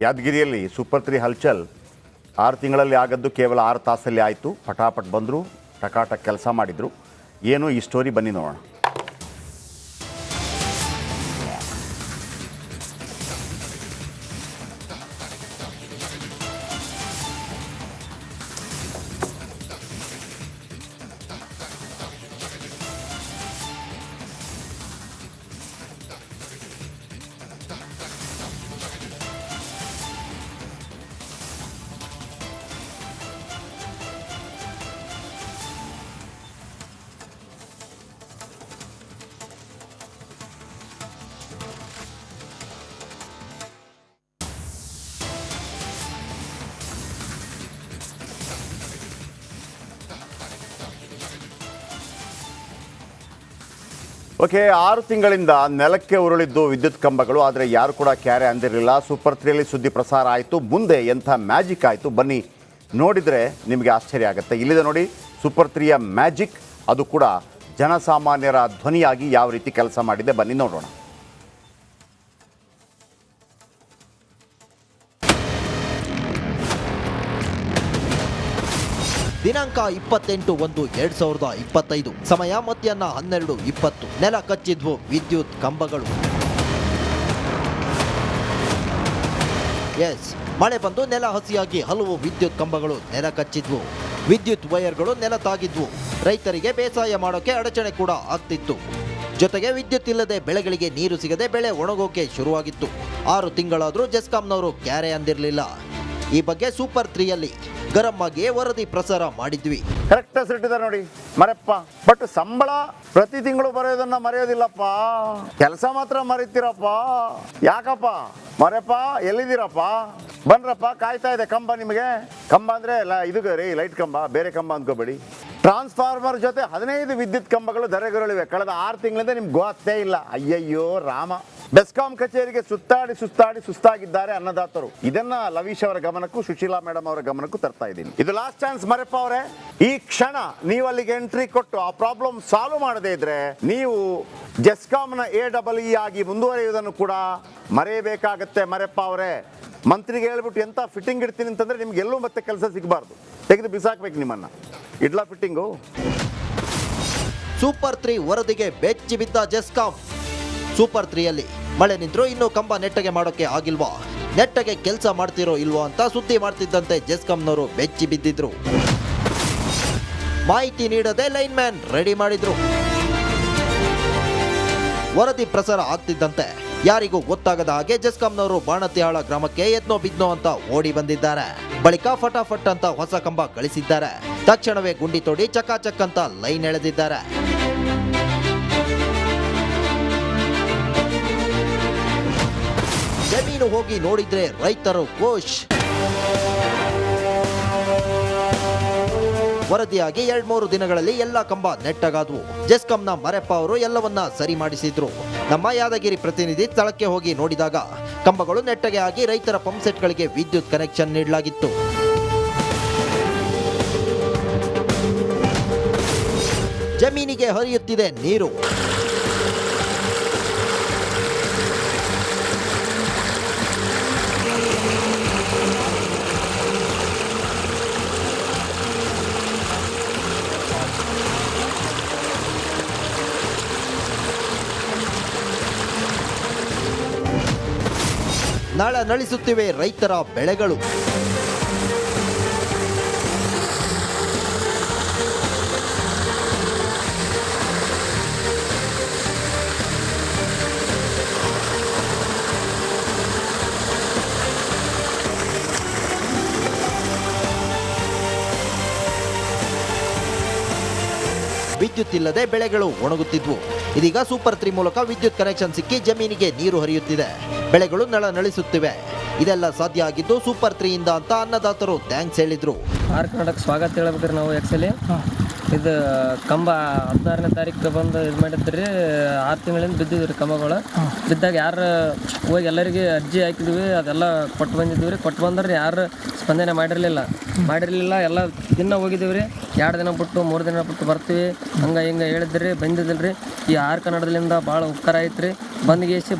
ಯಾದಗಿರಿಯಲ್ಲಿ ಸೂಪರ್ 3 ಹಲ್ಚಲ್ 6 ತಿಂಗಳಲ್ಲಿ ಆಗದ್ದು ಕೇವಲ 6 ತಾಸಲ್ಲಿ ಆಯಿತು. ಪಟಾಪಟ್ ಬಂದರು, ಟಕಾಟಕ್ ಕೆಲಸ ಮಾಡಿದರು. ಏನು ಈ ಸ್ಟೋರಿ ಬನ್ನಿ ನೋಡೋಣ. ಓಕೆ, 6 ತಿಂಗಳಿಂದ ನೆಲಕ್ಕೆ ಉರುಳಿದ್ದು ವಿದ್ಯುತ್ ಕಂಬಗಳು. ಆದರೆ ಯಾರು ಕೂಡ ಕ್ಯಾರೆ ಅಂದಿರಲಿಲ್ಲ. ಸೂಪರ್ 3ಯಲ್ಲಿ ಸುದ್ದಿ ಪ್ರಸಾರ ಆಯಿತು. ಮುಂದೆ ಎಂಥ ಮ್ಯಾಜಿಕ್ ಆಯಿತು ಬನ್ನಿ ನೋಡಿದರೆ ನಿಮಗೆ ಆಶ್ಚರ್ಯ ಆಗುತ್ತೆ. ಇಲ್ಲಿದೆ ನೋಡಿ ಸೂಪರ್ 3ಯ ಮ್ಯಾಜಿಕ್. ಅದು ಕೂಡ ಜನಸಾಮಾನ್ಯರ ಧ್ವನಿಯಾಗಿ ಯಾವ ರೀತಿ ಕೆಲಸ ಮಾಡಿದೆ ಬನ್ನಿ ನೋಡೋಣ. ದಿನಾಂಕ 28/1/2025, ಸಮಯ ಮಧ್ಯಾಹ್ನ 12:20. ನೆಲ ಕಚ್ಚಿದ್ವು ವಿದ್ಯುತ್ ಕಂಬಗಳು. ಮಳೆ ಬಂದು ನೆಲ ಹಸಿಯಾಗಿ ಹಲವು ವಿದ್ಯುತ್ ಕಂಬಗಳು ನೆಲ ಕಚ್ಚಿದ್ವು. ವಿದ್ಯುತ್ ವೈರ್ಗಳು ನೆಲ ತಾಗಿದ್ವು. ರೈತರಿಗೆ ಬೇಸಾಯ ಮಾಡೋಕೆ ಅಡಚಣೆ ಕೂಡ ಆಗ್ತಿತ್ತು. ಜೊತೆಗೆ ವಿದ್ಯುತ್ ಇಲ್ಲದೆ ಬೆಳೆಗಳಿಗೆ ನೀರು ಸಿಗದೆ ಬೆಳೆ ಒಣಗೋಕೆ ಶುರುವಾಗಿತ್ತು. 6 ತಿಂಗಳಾದರೂ ಜೆಸ್ಕಾಂನವರು ಕ್ಯಾರೆ ಅಂದಿರಲಿಲ್ಲ. ಈ ಬಗ್ಗೆ ಸೂಪರ್ 3ಯಲ್ಲಿ ಗರಂ ಆಗಿ ವರದಿ ಪ್ರಸಾರ ಮಾಡಿದ್ವಿ. ಕರೆಕ್ಟ್ ಹೆಸರಿಟ್ಟಿದ್ದಾರೆ ನೋಡಿ ಮರೆಪ್ಪ. ಬಟ್ ಸಂಬಳ ಪ್ರತಿ ತಿಂಗಳು ಬರೆಯೋದನ್ನ ಮರೆಯೋದಿಲ್ಲಪ್ಪ, ಕೆಲಸ ಮಾತ್ರ ಮರಿತೀರಪ್ಪ. ಯಾಕಪ್ಪ ಮರೆಪ್ಪ, ಎಲ್ಲಿದ್ದೀರಪ್ಪ? ಬನ್ರಪ್ಪ, ಕಾಯ್ತಾ ಇದೆ ಕಂಬ ನಿಮಗೆ. ಕಂಬ ಅಂದ್ರೆ ಇದು ರೀ, ಲೈಟ್ ಕಂಬ, ಬೇರೆ ಕಂಬ ಅಂದ್ಕೋಬೇಡಿ. ಟ್ರಾನ್ಸ್ಫಾರ್ಮರ್ ಜೊತೆ 15 ವಿದ್ಯುತ್ ಕಂಬಗಳು ಧರೆಗುರುಳಿವೆ. ಕಳೆದ 6 ತಿಂಗಳಿಂದ ನಿಮ್ಗೆ ಗೊತ್ತೇ ಇಲ್ಲ. ಅಯ್ಯಯ್ಯೋ ರಾಮ. ಬೆಸ್ಕಾಂ ಕಚೇರಿಗೆ ಸುತ್ತಾಡಿ ಸುಸ್ತಾಗಿದ್ದಾರೆ ಅನ್ನದಾತರು. ಇದನ್ನ ಲವೀಶ್ ಅವರ ಗಮನಕ್ಕೂ ಸುಶೀಲಾ ಮೇಡಮ್ ಅವರ ಗಮನಕ್ಕೂ ತರ್ತಾ ಇದ್ದೀನಿ. ಇದು ಲಾಸ್ಟ್ ಚಾನ್ಸ್ ಮರೆಪ್ಪ ಅವರೇ. ಈ ಕ್ಷಣ ನೀವು ಅಲ್ಲಿಗೆ ಎಂಟ್ರಿ ಕೊಟ್ಟು ಆ ಪ್ರಾಬ್ಲಮ್ ಸಾಲ್ವ್ ಮಾಡದೇ ಇದ್ರೆ ನೀವು ಜೆಸ್ಕಾಂನ AEE ಆಗಿ ಮುಂದುವರಿಯುವುದನ್ನು ಕೂಡ ಮರೆಯಬೇಕಾಗತ್ತೆ ಮರೆಪ್ಪ ಅವರೇ. ಮಂತ್ರಿಗೆ ಹೇಳ್ಬಿಟ್ಟು ಎಂತ ಫಿಟ್ಟಿಂಗ್ ಇಡ್ತೀನಿ ಅಂತಂದ್ರೆ ನಿಮ್ಗೆ ಎಲ್ಲೂ ಮತ್ತೆ ಕೆಲಸ ಸಿಗಬಾರ್ದು, ತೆಗೆದು ಬಿಸಾಕ್ಬೇಕು ನಿಮ್ಮನ್ನ. ಇಡ್ಲಾ ಫಿಟ್ಟಿಂಗು. ಸೂಪರ್ 3 ವರದಿಗೆ ಬೆಚ್ಚಿ ಬಿದ್ದ ಜೆಸ್ಕಾಂ. ಸೂಪರ್ 3ಯಲ್ಲಿ ಮಳೆ ನಿಂತರೂ ಇನ್ನೂ ಕಂಬ ನೆಟ್ಟಗೆ ಮಾಡೋಕೆ ಆಗಿಲ್ವಾ, ನೆಟ್ಟಗೆ ಕೆಲಸ ಮಾಡ್ತಿರೋ ಇಲ್ವೋ ಅಂತ ಸುದ್ದಿ ಮಾಡ್ತಿದ್ದಂತೆ ಜೆಸ್ಕಾಂನವರು ಬೆಚ್ಚಿ ಬಿದ್ದಿದ್ರು. ಮಾಹಿತಿ ನೀಡದೆ ಲೈನ್ ಮ್ಯಾನ್ ರೆಡಿ ಮಾಡಿದ್ರು. ವರದಿ ಪ್ರಸಾರ ಆಗ್ತಿದ್ದಂತೆ ಯಾರಿಗೂ ಗೊತ್ತಾಗದ ಹಾಗೆ ಜೆಸ್ಕಾಂನವರು ಬಾಣತಿಹಾಳ ಗ್ರಾಮಕ್ಕೆ ಎದ್ನೋ ಬಿದ್ನೋ ಅಂತ ಓಡಿ ಬಂದಿದ್ದಾರೆ. ಬಳಿಕ ಫಟಾಫಟ್ ಅಂತ ಹೊಸ ಕಂಬ ಕಳಿಸಿದ್ದಾರೆ. ತಕ್ಷಣವೇ ಗುಂಡಿ ತೋಡಿ ಚಕಾಚಕ್ ಅಂತ ಲೈನ್ ಎಳೆದಿದ್ದಾರೆ. ಜಮೀನು ಹೋಗಿ ನೋಡಿದ್ರೆ ರೈತರು ಖುಷ್. ವರದಿಯಾಗಿ 2-3 ದಿನಗಳಲ್ಲಿ ಎಲ್ಲ ಕಂಬ ನೆಟ್ಟಗಾದ್ವು. ಜೆಸ್ಕಾಂನ ಮರೆಪ್ಪ ಅವರು ಎಲ್ಲವನ್ನ ಸರಿ ಮಾಡಿಸಿದ್ರು. ನಮ್ಮ ಯಾದಗಿರಿ ಪ್ರತಿನಿಧಿ ಸ್ಥಳಕ್ಕೆ ಹೋಗಿ ನೋಡಿದಾಗ ಕಂಬಗಳು ನೆಟ್ಟಗೆ ಆಗಿ ರೈತರ ಪಂಪ್ ಸೆಟ್ಗಳಿಗೆ ವಿದ್ಯುತ್ ಕನೆಕ್ಷನ್ ನೀಡಲಾಗಿತ್ತು. ಜಮೀನಿಗೆ ಹರಿಯುತ್ತಿದೆ ನೀರು. ನಳಿಸುತ್ತಿವೆ ರೈತರ ಬೆಳೆಗಳು. ವಿದ್ಯುತ್ ಇಲ್ಲದೆ ಬೆಳೆಗಳು ಒಣಗುತ್ತಿದ್ವು. ಇದೀಗ ಸೂಪರ್ 3 ಮೂಲಕ ವಿದ್ಯುತ್ ಕನೆಕ್ಷನ್ ಸಿಕ್ಕಿ ಜಮೀನಿಗೆ ನೀರು ಹರಿಯುತ್ತಿದೆ. ಬೆಳೆಗಳು ನಳಿಸುತ್ತಿವೆ. ಇದೆಲ್ಲ ಸಾಧ್ಯ ಆಗಿದ್ದು ಸೂಪರ್ 3ಯಿಂದ ಅಂತ ಅನ್ನದಾತರು ಥ್ಯಾಂಕ್ಸ್ ಹೇಳಿದ್ರು. ಕರ್ನಾಟಕ ಸ್ವಾಗತ ಹೇಳ್ಬೇಕ್ರಿ ನಾವು. ಆ್ಯಕ್ಚುಲಿ ಇದು ಕಂಬ 16ನೇ ತಾರೀಕು ಬಂದು ಇದು ಮಾಡಿದ್ರಿ. 6 ತಿಂಗಳಿಂದ ಬಿದ್ದಿದ್ರಿ ಕಂಬಗಳು. ಬಿದ್ದಾಗ ಯಾರು ಹೋಗಿ ಎಲ್ಲರಿಗೆ ಅರ್ಜಿ ಹಾಕಿದ್ವಿ, ಅದೆಲ್ಲ ಕೊಟ್ಟು ಬಂದಿದ್ವಿ ರೀ. ಕೊಟ್ಟು ಬಂದ್ರೆ ಯಾರು ಸ್ಪಂದನೆ ಮಾಡಿರಲಿಲ್ಲ. ಎಲ್ಲ ದಿನ ಹೋಗಿದ್ದೀವಿ ರೀ. 2 ದಿನ ಬಿಟ್ಟು 3 ದಿನ ಬಿಟ್ಟು ಬರ್ತೀವಿ ಹಂಗೆ ಹಿಂಗೆ ಹೇಳಿದ್ರಿ, ಬಂದಿದ್ದಿಲ್ಲ ರೀ. ಈ ಕನ್ನಡದಿಂದ ಭಾಳ ಉಪಕಾರ ಐತ್ರಿ. ಬಂದು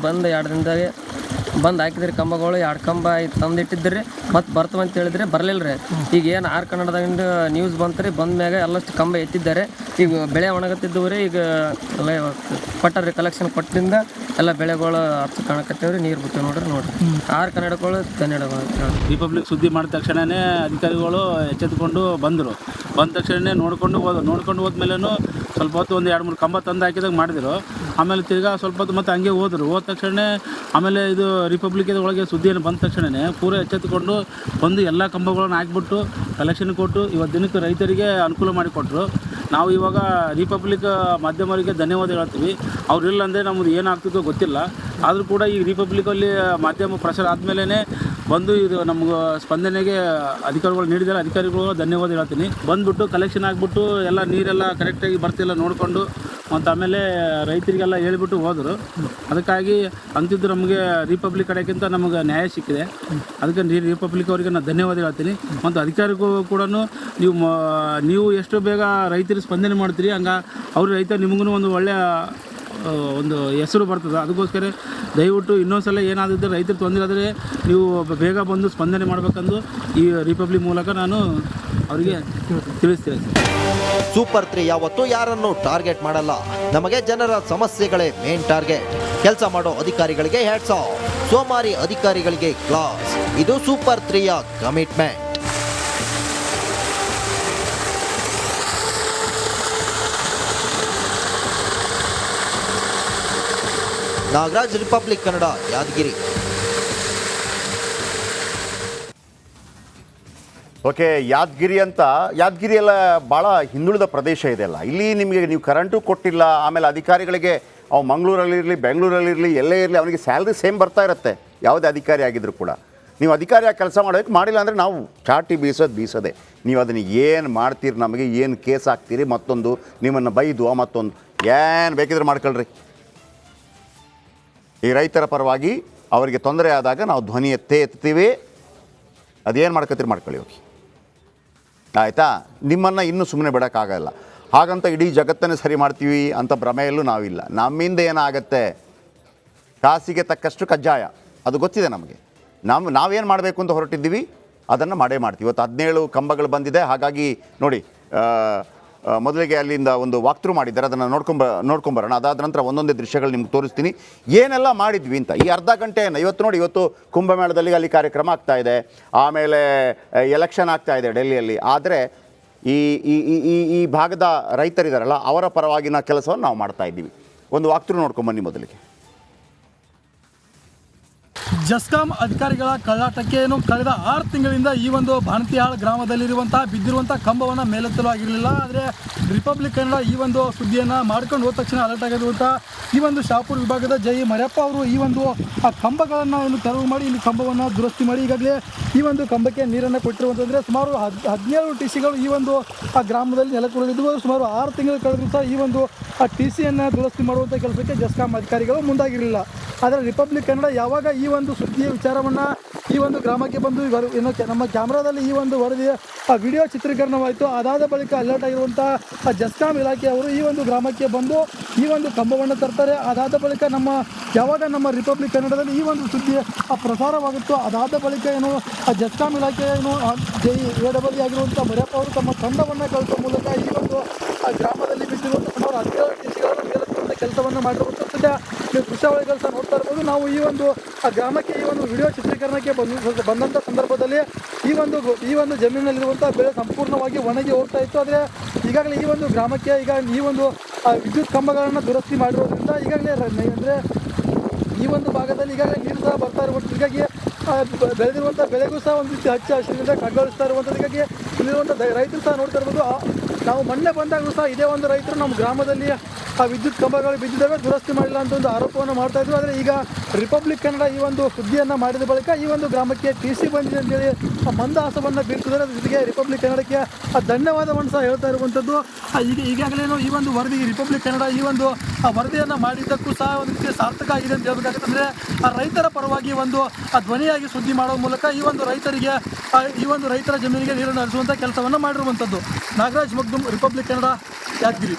2 ದಿನದಾಗೆ ಬಂದು ಹಾಕಿದ್ರಿ ಕಂಬಗಳು 2 ಕಂಬ ತಂದಿಟ್ಟಿದ್ರಿ ಮತ್ತು ಬರ್ತವಂತ ಹೇಳಿದ್ರೆ ಬರಲಿಲ್ಲ ರೀ. ಈಗ ಏನು ಆರ್ ಕನ್ನಡದಾಗಿಂದ ನ್ಯೂಸ್ ಬಂತು ರೀ, ಬಂದ ಮ್ಯಾಗ ಎಲ್ಲಷ್ಟು ಕಂಬ ಎತ್ತಿದ್ದಾರೆ. ಈಗ ಬೆಳೆ ಒಣಗತ್ತಿದ್ದವು ರೀ, ಈಗ ಎಲ್ಲ ಕೊಟ್ಟಾರ್ರಿ ಕಲೆಕ್ಷನ್ ಕೊಟ್ಟಿಂದ ಎಲ್ಲ ಬೆಳೆಗಳು ಹಚ್ಚ ಕಾಣಕತ್ತೇವ್ರಿ, ನೀರು ಬಿಟ್ಟು ನೋಡ್ರಿ ಆರ್ ಕನ್ನಡಗಳು ಕನ್ನಡಗಳು. ರಿಪಬ್ಲಿಕ್ ಸುದ್ದಿ ಮಾಡಿದ ತಕ್ಷಣವೇ ಅಧಿಕಾರಿಗಳು ಎಚ್ಚೆತ್ತುಕೊಂಡು ಬಂದ ತಕ್ಷಣ ನೋಡ್ಕೊಂಡು ಹೋದ್ಮೇಲೆ ಸ್ವಲ್ಪ ಹೊತ್ತು ಒಂದು 2-3 ಕಂಬ ತಂದು ಹಾಕಿದಾಗ ಮಾಡಿದ್ರು. ಆಮೇಲೆ ತಿರ್ಗಾ ಸ್ವಲ್ಪ ಹೊತ್ತು ಮತ್ತೆ ಹಂಗೆ ಹೋದ ತಕ್ಷಣ ಆಮೇಲೆ ಇದು ರಿಪಬ್ಲಿಕ್ ಒಳಗೆ ಸುದ್ದಿಯನ್ನು ಬಂದ ತಕ್ಷಣವೇ ಪೂರ ಎಚ್ಚೆತ್ತುಕೊಂಡು ಬಂದು ಎಲ್ಲ ಕಂಬಗಳನ್ನು ಹಾಕಿಬಿಟ್ಟು ಕಲೆಕ್ಷನ್ ಕೊಟ್ಟು ಇವತ್ತು ದಿನಕ್ಕೆ ರೈತರಿಗೆ ಅನುಕೂಲ ಮಾಡಿಕೊಟ್ರು. ನಾವು ಇವಾಗ ರಿಪಬ್ಲಿಕ್ ಮಾಧ್ಯಮರಿಗೆ ಧನ್ಯವಾದ ಹೇಳ್ತೀವಿ. ಅವ್ರಿಲ್ಲ ಅಂದರೆ ನಮ್ಮದು ಏನಾಗ್ತಿದ್ದೋ ಗೊತ್ತಿಲ್ಲ. ಆದರೂ ಕೂಡ ಈ ರಿಪಬ್ಲಿಕಲ್ಲಿ ಮಾಧ್ಯಮ ಪ್ರಸಾರ ಆದಮೇಲೆ ಬಂದು ಇದು ನಮ್ಗೆ ಸ್ಪಂದನೆಗೆ ಅಧಿಕಾರಿಗಳು ನೀಡಿದ್ದಾರೆ. ಅಧಿಕಾರಿಗಳು ಧನ್ಯವಾದ ಹೇಳ್ತೀನಿ. ಬಂದುಬಿಟ್ಟು ಕಲೆಕ್ಷನ್ ಆಗಿಬಿಟ್ಟು ಎಲ್ಲ ನೀರೆಲ್ಲ ಕರೆಕ್ಟಾಗಿ ಬರ್ತಿಲ್ಲ ನೋಡಿಕೊಂಡು ಮತ್ತು ಆಮೇಲೆ ರೈತರಿಗೆಲ್ಲ ಹೇಳಿಬಿಟ್ಟು ಹೋದರು. ಅದಕ್ಕಾಗಿ ಅಂತಿದ್ದು ನಮಗೆ ರಿಪಬ್ಲಿಕ್ ಕಡೆಗಿಂತ ನಮಗೆ ನ್ಯಾಯ ಸಿಕ್ಕಿದೆ. ಅದಕ್ಕೆ ರಿಪಬ್ಲಿಕ್ ಅವರಿಗೆ ನಾನು ಧನ್ಯವಾದ ಹೇಳ್ತೀನಿ. ಮತ್ತು ಅಧಿಕಾರಿಗಳು ಕೂಡ ನೀವು ಎಷ್ಟು ಬೇಗ ರೈತರಿಗೆ ಸ್ಪಂದನೆ ಮಾಡ್ತೀರಿ ಹಂಗೆ ರೈತ ನಿಮಗೂ ಒಂದು ಒಳ್ಳೆಯ ಒಂದು ಹೆಸರು ಬರ್ತದೆ. ಅದಕ್ಕೋಸ್ಕರ ದಯವಿಟ್ಟು ಇನ್ನೊಂದು ಸಲ ಏನಾದಿದ್ದರೆ ರೈತರು ತೊಂದರೆ ಆದರೆ ನೀವು ಬೇಗ ಬಂದು ಸ್ಪಂದನೆ ಮಾಡಬೇಕಂದು ಈ ರಿಪಬ್ಲಿಕ್ ಮೂಲಕ ನಾನು ಅವರಿಗೆ ತಿಳಿಸ್ತೀನಿ. ಸೂಪರ್ 3 ಯಾವತ್ತೂ ಯಾರನ್ನು ಟಾರ್ಗೆಟ್ ಮಾಡಲ್ಲ. ನಮಗೆ ಜನರ ಸಮಸ್ಯೆಗಳೇ ಮೇನ್ ಟಾರ್ಗೆಟ್. ಕೆಲಸ ಮಾಡೋ ಅಧಿಕಾರಿಗಳಿಗೆ ಹ್ಯಾಟ್ಸ್ ಆಫ್, ಸೋಮಾರಿ ಅಧಿಕಾರಿಗಳಿಗೆ ಕ್ಲಾಸ್. ಇದು ಸೂಪರ್ 3ಯ commitment. Nagaraj, Republic Kannada, Yadagiri. Okay, Yadagiri ಅಂತ. ಯಾದಗಿರಿ ಎಲ್ಲ ಭಾಳ ಹಿಂದುಳಿದ ಪ್ರದೇಶ ಇದೆಯಲ್ಲ, ಇಲ್ಲಿ ನಿಮಗೆ ನೀವು ಕರೆಂಟು ಕೊಟ್ಟಿಲ್ಲ, ಆಮೇಲೆ ಅಧಿಕಾರಿಗಳಿಗೆ ಅವು ಮಂಗಳೂರಲ್ಲಿರಲಿ ಬೆಂಗಳೂರಲ್ಲಿರಲಿ ಎಲ್ಲೇ ಇರಲಿ ಅವನಿಗೆ ಸ್ಯಾಲ್ರಿ ಸೇಮ್ ಬರ್ತಾ ಇರುತ್ತೆ ಯಾವುದೇ ಅಧಿಕಾರಿ ಆಗಿದ್ರು ಕೂಡ. ನೀವು ಅಧಿಕಾರಿಯಾಗಿ ಕೆಲಸ ಮಾಡೋಕ್ಕೆ ಮಾಡಿಲ್ಲ ಅಂದರೆ ನಾವು ಚಾಟಿ ಬೀಸೋದೇ. ನೀವು ಅದನ್ನು ಏನು ಮಾಡ್ತೀರಿ, ನಮಗೆ ಏನು ಕೇಸ್ ಹಾಕ್ತೀರಿ, ಮತ್ತೊಂದು ನಿಮ್ಮನ್ನು ಬೈದು ಮತ್ತೊಂದು ಏನು ಬೇಕಿದ್ರೆ ಮಾಡ್ಕೊಳ್ರಿ. ಈ ರೈತರ ಪರವಾಗಿ ಅವರಿಗೆ ತೊಂದರೆ ಆದಾಗ ನಾವು ಧ್ವನಿ ಎತ್ತೀವಿ. ಅದೇನು ಮಾಡ್ಕೊತೀರಿ ಮಾಡ್ಕೊಳ್ಳಿ, ಹೋಗಿ ಆಯಿತಾ. ನಿಮ್ಮನ್ನು ಇನ್ನೂ ಸುಮ್ಮನೆ ಬಿಡೋಕ್ಕಾಗಲ್ಲ. ಹಾಗಂತ ಇಡೀ ಜಗತ್ತನ್ನೇ ಸರಿ ಮಾಡ್ತೀವಿ ಅಂತ ಭ್ರಮೆಯಲ್ಲೂ ನಾವಿಲ್ಲ. ನಮ್ಮಿಂದ ಏನಾಗುತ್ತೆ, ಕಾಸಿಗೆ ತಕ್ಕಷ್ಟು ಕಜ್ಜಾಯ, ಅದು ಗೊತ್ತಿದೆ ನಮಗೆ. ನಾವೇನು ಮಾಡಬೇಕು ಅಂತ ಹೊರಟಿದ್ದೀವಿ ಅದನ್ನು ಮಾಡೇ ಮಾಡ್ತೀವಿ. ಇವತ್ತು 17 ಕಂಬಗಳು ಬಂದಿದೆ. ಹಾಗಾಗಿ ನೋಡಿ, ಮೊದಲಿಗೆ ಅಲ್ಲಿಂದ ಒಂದು ವಾಕ್ಥ್ರೂ ಮಾಡಿದ್ದಾರೆ, ಅದನ್ನು ನೋಡ್ಕೊಂಬರೋಣ. ಅದಾದ ನಂತರ ಒಂದೊಂದೇ ದೃಶ್ಯಗಳು ನಿಮ್ಗೆ ತೋರಿಸ್ತೀನಿ ಏನೆಲ್ಲ ಮಾಡಿದ್ವಿ ಅಂತ. ಈ ಅರ್ಧ ಗಂಟೆಯನ್ನು ಇವತ್ತು ಕುಂಭಮೇಳದಲ್ಲಿ ಅಲ್ಲಿ ಕಾರ್ಯಕ್ರಮ ಆಗ್ತಾ ಇದೆ, ಆಮೇಲೆ ಎಲೆಕ್ಷನ್ ಆಗ್ತಾ ಇದೆ ಡೆಲ್ಲಿಯಲ್ಲಿ. ಆದರೆ ಈ ಈ ಈ ಈ ಭಾಗದ ರೈತರಿದ್ದಾರಲ್ಲ ಅವರ ಪರವಾಗಿನ ಕೆಲಸವನ್ನು ನಾವು ಮಾಡ್ತಾ ಇದ್ದೀವಿ. ಒಂದು ವಾಕ್ಥ್ರೂ ನೋಡ್ಕೊಂಬನ್ನಿ ಮೊದಲಿಗೆ. ಜಸ್ಕಾಂ ಅಧಿಕಾರಿಗಳ ಕಳ್ಳಾಟಕ್ಕೆ ಕಳೆದ 6 ತಿಂಗಳಿಂದ ಈ ಒಂದು ಬಾಣತಿಹಾಳ್ ಗ್ರಾಮದಲ್ಲಿರುವಂತಹ ಬಿದ್ದಿರುವಂಥ ಕಂಬವನ್ನು ಮೇಲೆತ್ತಲು ಆಗಿರಲಿಲ್ಲ. ಆದರೆ ರಿಪಬ್ಲಿಕ್ ಕನ್ನಡ ಈ ಒಂದು ಸುದ್ದಿಯನ್ನು ಮಾಡ್ಕೊಂಡು ಹೋದ ತಕ್ಷಣ ಅಲರ್ಟ್ ಆಗಿರುವಂಥ ಈ ಒಂದು ಶಾಪುರ್ ವಿಭಾಗದ ಜೈ ಮರ್ಯಪ್ಪ ಅವರು ಈ ಒಂದು ಆ ಕಂಬಗಳನ್ನು ತೆರವು ಮಾಡಿ ಇಲ್ಲಿ ಕಂಬವನ್ನು ದುರಸ್ತಿ ಮಾಡಿ ಈಗಾಗಲೇ ಈ ಒಂದು ಕಂಬಕ್ಕೆ ನೀರನ್ನು ಕೊಟ್ಟಿರುವಂತಂದರೆ ಸುಮಾರು 17 TCಗಳು ಈ ಒಂದು ಆ ಗ್ರಾಮದಲ್ಲಿ ನೆಲಕುಳಿದಿದ್ದು ಸುಮಾರು 6 ತಿಂಗಳು ಕಳೆದರೂ ಸಹ ಈ ಒಂದು ಆ TCಯನ್ನು ದುರಸ್ತಿ ಮಾಡುವಂಥ ಕೆಲಸಕ್ಕೆ ಜಸ್ಕಾಂ ಅಧಿಕಾರಿಗಳು ಮುಂದಾಗಿರಲಿಲ್ಲ. ಆದರೆ ರಿಪಬ್ಲಿಕ್ ಕನ್ನಡ ಯಾವಾಗ ಈ ಒಂದು ಸುದ್ದಿಯ ವಿಚಾರವನ್ನು ಈ ಒಂದು ಗ್ರಾಮಕ್ಕೆ ಬಂದು ಏನು ನಮ್ಮ ಕ್ಯಾಮ್ರಾದಲ್ಲಿ ಈ ಒಂದು ವರದಿಯ ವಿಡಿಯೋ ಚಿತ್ರೀಕರಣವಾಯಿತು. ಅದಾದ ಬಳಿಕ ಅಲರ್ಟ್ ಆಗಿರುವಂಥ ಜಸ್ಕಾಂ ಇಲಾಖೆಯವರು ಈ ಒಂದು ಗ್ರಾಮಕ್ಕೆ ಬಂದು ಈ ಒಂದು ಕಂಬವನ್ನು ತರ್ತಾರೆ. ಅದಾದ ಬಳಿಕ ಯಾವಾಗ ನಮ್ಮ ರಿಪಬ್ಲಿಕ್ ಕನ್ನಡದಲ್ಲಿ ಈ ಒಂದು ಸುದ್ದಿ ಪ್ರಸಾರವಾಗುತ್ತೋ ಅದಾದ ಬಳಿಕ ಜಸ್ಕಾಂ ಇಲಾಖೆ JAE ಆಗಿರುವಂಥ ಮರ್ಯಪ್ಪ ಅವರು ತಮ್ಮ ತಂಡವನ್ನು ಕಳಿಸುವ ಮೂಲಕ ಈ ಒಂದು ಗ್ರಾಮದಲ್ಲಿ ಬಿದ್ದಿರುವಂಥ ಸುಮಾರು 17 TCಗಳನ್ನು ಮೇಲೆತ್ತುವಂಥ ಕೆಲಸವನ್ನು ಮಾಡಿರುವಂಥ ಸದ್ಯ ನೀವು ದೃಶ್ಯಾವಳಿಗಳು ಸಹ ನೋಡ್ತಾ ಇರ್ಬೋದು. ನಾವು ಈ ಒಂದು ಗ್ರಾಮಕ್ಕೆ ಈ ಒಂದು ವಿಡಿಯೋ ಚಿತ್ರೀಕರಣಕ್ಕೆ ಬಂದಂಥ ಸಂದರ್ಭದಲ್ಲಿ ಈ ಒಂದು ಜಮೀನಿನಲ್ಲಿರುವಂಥ ಬೆಳೆ ಸಂಪೂರ್ಣವಾಗಿ ಒಣಗಿ ಹೋಗ್ತಾ ಇತ್ತು. ಆದರೆ ಈಗಾಗಲೇ ಈ ಒಂದು ಗ್ರಾಮಕ್ಕೆ ಈ ಒಂದು ವಿದ್ಯುತ್ ಕಂಬಗಳನ್ನು ದುರಸ್ತಿ ಮಾಡಿರೋದ್ರಿಂದ ಈಗಾಗಲೇ ಅಂದರೆ ಈ ಒಂದು ಭಾಗದಲ್ಲಿ ಈಗಾಗಲೇ ನೀರು ಸಹ ಬರ್ತಾ ಇರುವಂಥದ್ದು, ಹೀಗಾಗಿ ಬೆಳೆದಿರುವಂಥ ಬೆಳೆಗೂ ಸಹ ಒಂದು ರೀತಿ ಹಚ್ಚ ಹಸಿರಿನಿಂದ ಕಂಗೊಳಿಸ್ತಾ ಇರುವಂಥದ್ದು. ಹೀಗಾಗಿ ಇಲ್ಲಿರುವಂಥ ರೈತರು ಸಹ ನೋಡ್ತಾ ಇರ್ಬೋದು. ನಾವು ಮೊನ್ನೆ ಬಂದಾಗಲೂ ಸಹ ಇದೇ ಒಂದು ರೈತರು ನಮ್ಮ ಗ್ರಾಮದಲ್ಲಿ ಆ ವಿದ್ಯುತ್ ಕಂಬಗಳು ಬಿದ್ದಿದ್ದಾವೆ, ದುರಸ್ತಿ ಮಾಡಿಲ್ಲ ಅಂತ ಒಂದು ಆರೋಪವನ್ನು ಮಾಡ್ತಾ ಇದ್ವಿ. ಆದರೆ ಈಗ ರಿಪಬ್ಲಿಕ್ ಕನ್ನಡ ಈ ಒಂದು ಸುದ್ದಿಯನ್ನು ಮಾಡಿದ ಬಳಿಕ ಈ ಒಂದು ಗ್ರಾಮಕ್ಕೆ TC ಬಂದಿದೆ ಅಂತೇಳಿ ಮಂದಹಾಸವನ್ನು ಬೀರ್ತಿದ್ದಾರೆ. ಅದ್ರ ಜೊತೆಗೆ ರಿಪಬ್ಲಿಕ್ ಕನ್ನಡಕ್ಕೆ ಧನ್ಯವಾದವನ್ನು ಸಹ ಹೇಳ್ತಾ ಇರುವಂಥದ್ದು. ಈಗಾಗಲೇ ಈ ಒಂದು ವರದಿ ರಿಪಬ್ಲಿಕ್ ಕನ್ನಡ ಈ ಒಂದು ವರದಿಯನ್ನು ಮಾಡಿದ್ದಕ್ಕೂ ಸಹ ಒಂದು ರೀತಿ ಸಾರ್ಥಕ ಆಗಿದೆ ಅಂತ ಹೇಳ್ಬೇಕಾಗುತ್ತೆ. ಅಂದರೆ ಆ ರೈತರ ಪರವಾಗಿ ಒಂದು ಧ್ವನಿಯಾಗಿ ಸುದ್ದಿ ಮಾಡೋ ಮೂಲಕ ಈ ಒಂದು ರೈತರ ಜಮೀನಿಗೆ ನೀರನ್ನು ಹರಿಸುವಂಥ ಕೆಲಸವನ್ನು ಮಾಡಿರುವಂಥದ್ದು. ನಾಗರಾಜ್ ಮಗ್ದುಮ್, ರಿಪಬ್ಲಿಕ್ ಕನ್ನಡ, ಯಾದಗಿರಿ.